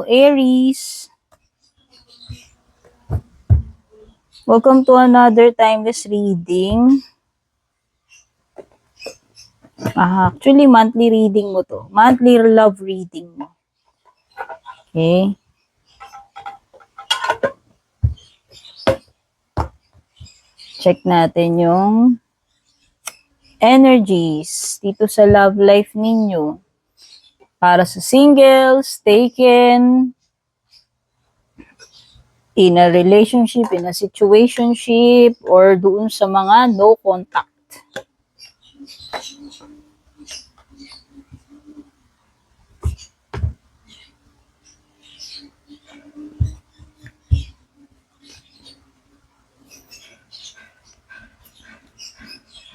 Hello, Aries. Welcome to another timeless reading. Actually, monthly reading mo to. Monthly love reading mo. Okay. Check natin yung energies dito sa love life ninyo. Para sa singles, taken, in a relationship, in a situationship, or doon sa mga no contact.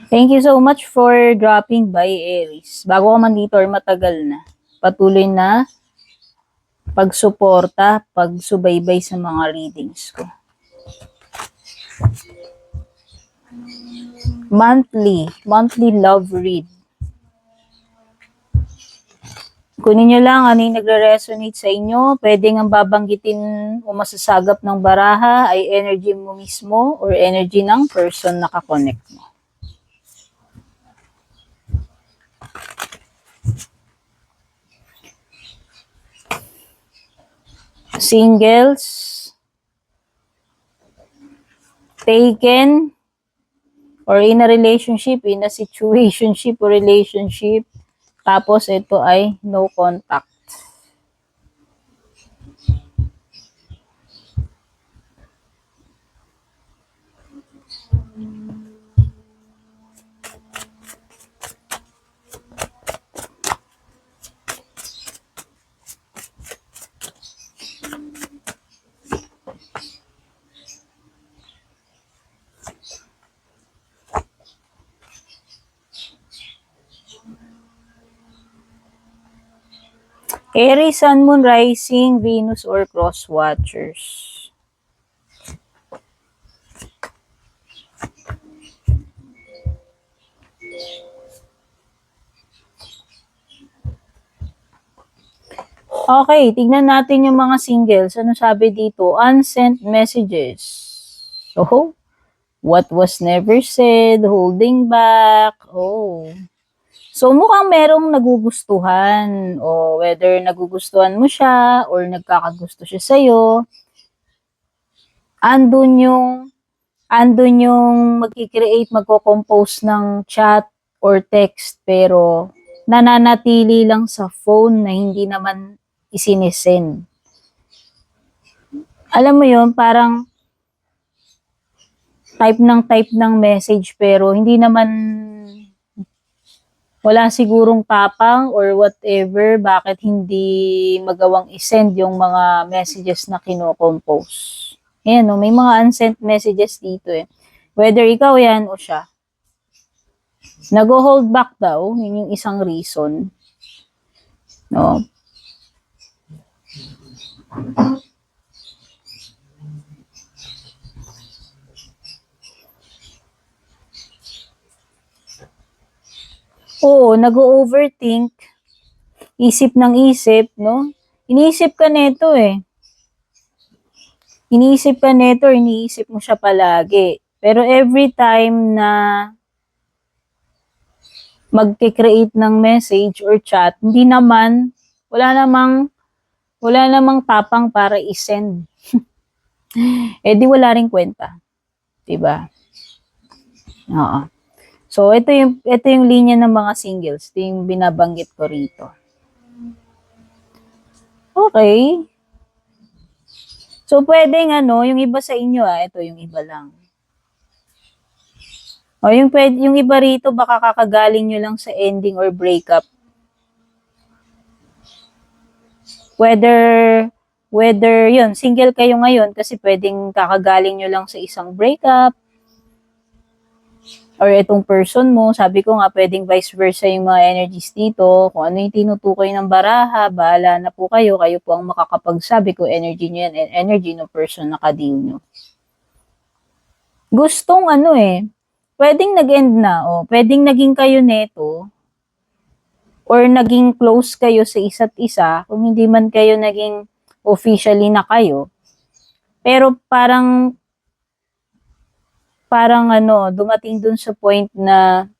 Thank you so much for dropping by, Aries. Bago ka man dito or matagal na, patuloy na pagsuporta, pagsubaybay sa mga readings ko. Monthly love read. Kunin nyo lang ano yung nagre-resonate sa inyo. Pwedeng ang babanggitin o masasagap ng baraha ay energy mo mismo or energy ng person na kakonect mo. Singles, taken, or in a relationship, in a situationship or relationship. Tapos ito ay no contact. Aries, Sun, Moon, Rising, Venus, or Cross Watchers. Okay, tignan natin yung mga singles. Ano sabi dito? Unsent messages. Oh, what was never said, holding back. Oh. So, mukhang merong nagugustuhan o whether nagugustuhan mo siya or nagkakagusto siya sa'yo. Andun yung magkikreate, magko-compose ng chat or text pero nananatili lang sa phone na hindi naman isinisend. Alam mo yun, parang type ng message pero hindi naman wala sigurong tapang or whatever, bakit hindi magawang isend yung mga messages na kino-compose. Ayan, no? May mga unsent messages dito eh. Whether ikaw yan o siya. Nag-hold back daw, yun yung isang reason. No? Oo, nag-overthink. Isip ng isip, no? Iniisip ka neto eh. Iniisip ka neto, iniisip mo siya palagi. Pero every time na magke-create ng message or chat, hindi naman, wala namang tapang para isend. Eh di wala ring kwenta. Diba? Oo. So, ito yung linya ng mga singles. Ito yung binabanggit ko rito. Okay. So, pwedeng yung iba sa inyo, ito yung iba lang. O, yung iba rito, baka kakagaling nyo lang sa ending or breakup. Whether yun, single kayo ngayon, kasi pwedeng kakagaling nyo lang sa isang breakup, or itong person mo, sabi ko nga, pwedeng vice versa yung mga energies dito. Kung ano yung tinutukoy ng baraha, bahala na po kayo. Kayo po ang makakapagsabi kung energy nyo yan and energy ng person na kadil nyo. Gustong pwedeng nag-end na. Pwedeng naging kayo neto or naging close kayo sa isa't isa. Kung hindi man kayo naging officially na kayo. Pero parang dumating dun sa point na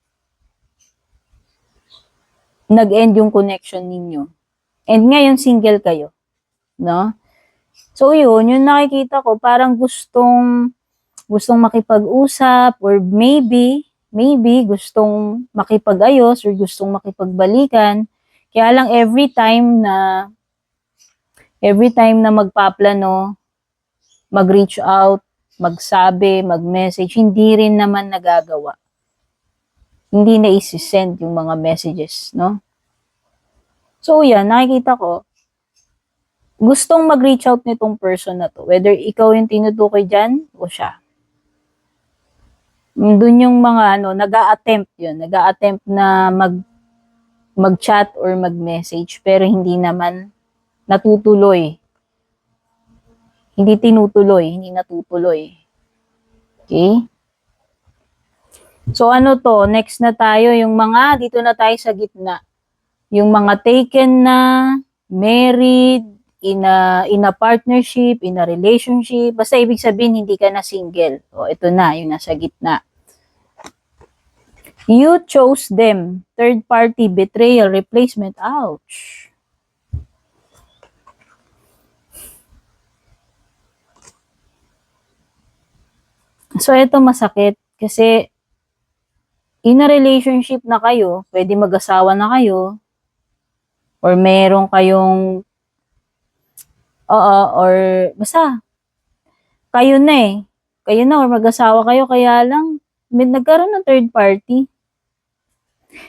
nag-end yung connection ninyo. And ngayon single kayo, no? So yun, yung nakikita ko parang gustong makipag-usap or maybe gustong makipag-ayos or gustong makipagbalikan. Kaya lang every time na magpaplano, mag-reach out, magsabi, mag-message, hindi rin naman nagagawa. Hindi na isi-send yung mga messages, no? So yan, nakikita ko, gustong mag-reach out nitong person na to, whether ikaw yung tinutukoy dyan o siya. Doon yung mga nag-a-attempt na mag-chat or mag-message pero hindi naman natutuloy. Hindi tinutuloy, hindi natutuloy. Okay? So ano to, next na tayo, yung mga, dito na tayo sa gitna. Yung mga taken na, married, in a partnership, in a relationship, basta ibig sabihin hindi ka na single. O ito na, yung nasa gitna. You chose them. Third party, betrayal, replacement. Ouch. So ito masakit kasi in a relationship na kayo, pwede mag-asawa na kayo, or meron kayong, or basta, kayo na or mag-asawa kayo, kaya lang, nagkaroon ng third party.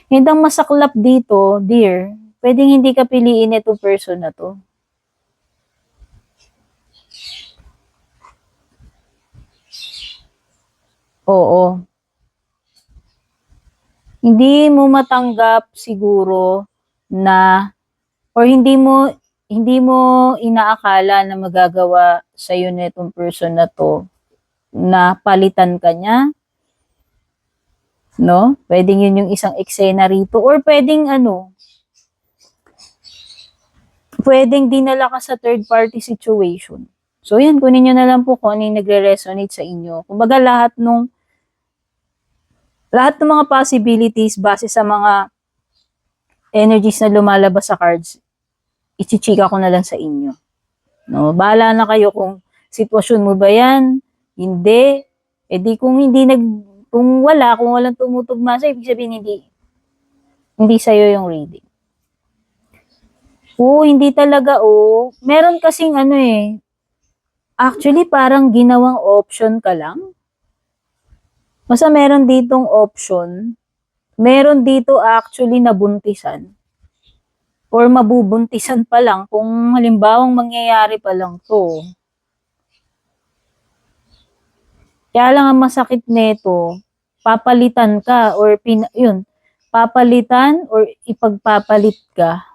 Hindi ang masaklap dito, dear, pwedeng hindi ka piliin itong person na to. Oo. Hindi mo matanggap siguro na or hindi mo inaakala na magagawa sa iyo nitong person na to na palitan ka niya, no? Pwedeng yun yung isang eksena rito or pwedeng pwedeng dinala ka sa third party situation. So yan, kunin nyo na lang po kung ano yung nagre-resonate sa inyo. Kumbaga lahat ng mga possibilities base sa mga energies na lumalabas sa cards, ichichika ko na lang sa inyo. No, bahala na kayo kung sitwasyon mo ba yan, hindi, edi kung walang tumutugma sa ibig sabihin hindi sa'yo yung reading. Hindi talaga, meron kasing actually parang ginawang option ka lang. Basta meron ditong option, meron dito actually nabuntisan or mabubuntisan pa lang kung halimbawang mangyayari pa lang to. Kaya lang ang masakit nito, papalitan ka or papalitan or ipagpapalit ka.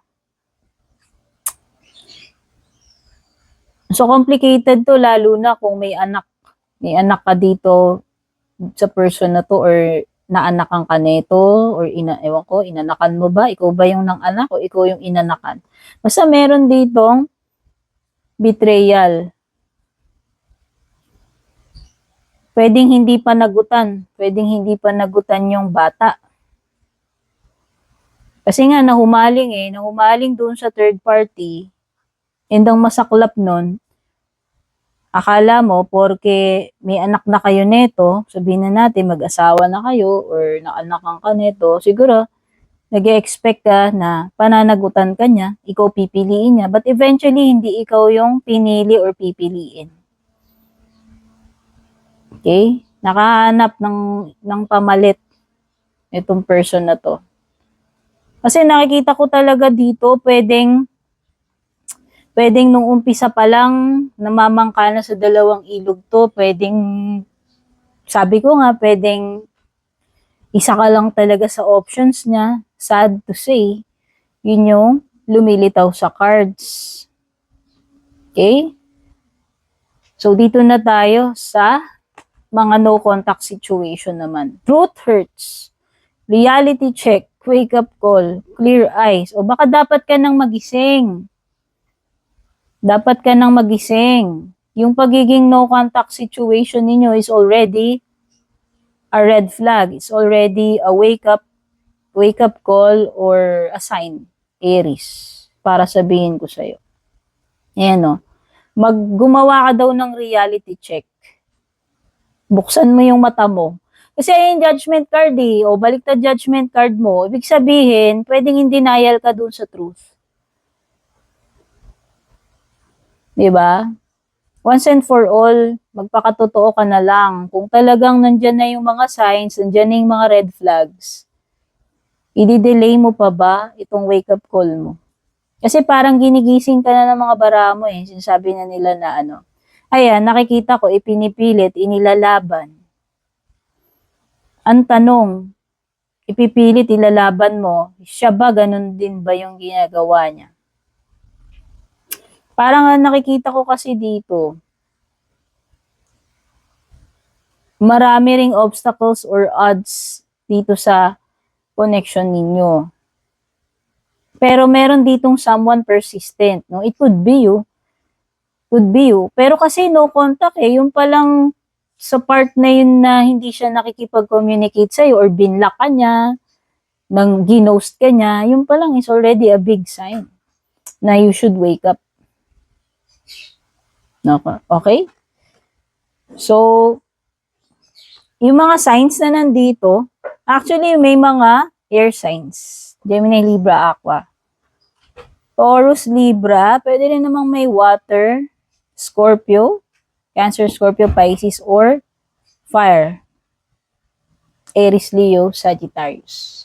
So complicated to lalo na kung may anak ka dito sa person na to or naanakan ka neto or inanakan mo ba? Ikaw ba yung nang anak o ikaw yung inanakan? Basta meron ditong betrayal. Pwedeng hindi pa nagutan yung bata. Kasi nga nahumaling doon sa third party, and ang masaklap nun, akala mo, porke may anak na kayo neto, sabihin na natin, mag-asawa na kayo, or naanakan ka neto, siguro, nag-expect ka na pananagutan ka niya, ikaw pipiliin niya, but eventually, hindi ikaw yung pinili or pipiliin. Okay? Nakahanap ng pamalit itong person na to. Kasi nakikita ko talaga dito, pwedeng nung umpisa pa lang, namamangka na sa dalawang ilog to, sabi ko nga, pwedeng isa ka lang talaga sa options niya. Sad to say, yun yung lumilitaw sa cards. Okay? So, dito na tayo sa mga no contact situation naman. Truth hurts. Reality check. Wake up call. Clear eyes. O baka dapat ka nang magising. Dapat ka nang magising. Yung pagiging no contact situation ninyo is already a red flag. It's already a wake up call or a sign, Aries, para sabihin ko sa'yo. Ayan o. Gumawa ka daw ng reality check. Buksan mo yung mata mo. Kasi ayun judgment card eh. O baliktad judgment card mo. Ibig sabihin, pwedeng in denial ka dun sa truth. Diba? Once and for all, magpakatotoo ka na lang. Kung talagang nandyan na yung mga signs, nandyan na yung mga red flags, i-delay mo pa ba itong wake up call mo? Kasi parang ginigising ka na ng mga bara mo eh. Sinasabi na nila na ano. Ayan, nakikita ko, ipinipilit, inilalaban. Ang tanong, ipipilit, ilalaban mo, siya ba ganun din ba yung ginagawa niya? Parang nakikita ko kasi dito, marami ring obstacles or odds dito sa connection ninyo. Pero meron ditong someone persistent, no? It could be you. Could be you. Pero kasi no contact eh, yung palang sa part na yun na hindi siya nakikipag-communicate sa'yo or binlock ka niya, nang ginost ka niya, yun palang is already a big sign na you should wake up. Okay? So, yung mga signs na nandito, actually may mga air signs. Gemini, Libra, Aqua. Taurus, Libra, pwede rin namang may water, Scorpio, Cancer, Scorpio, Pisces, or fire. Aries, Leo, Sagittarius.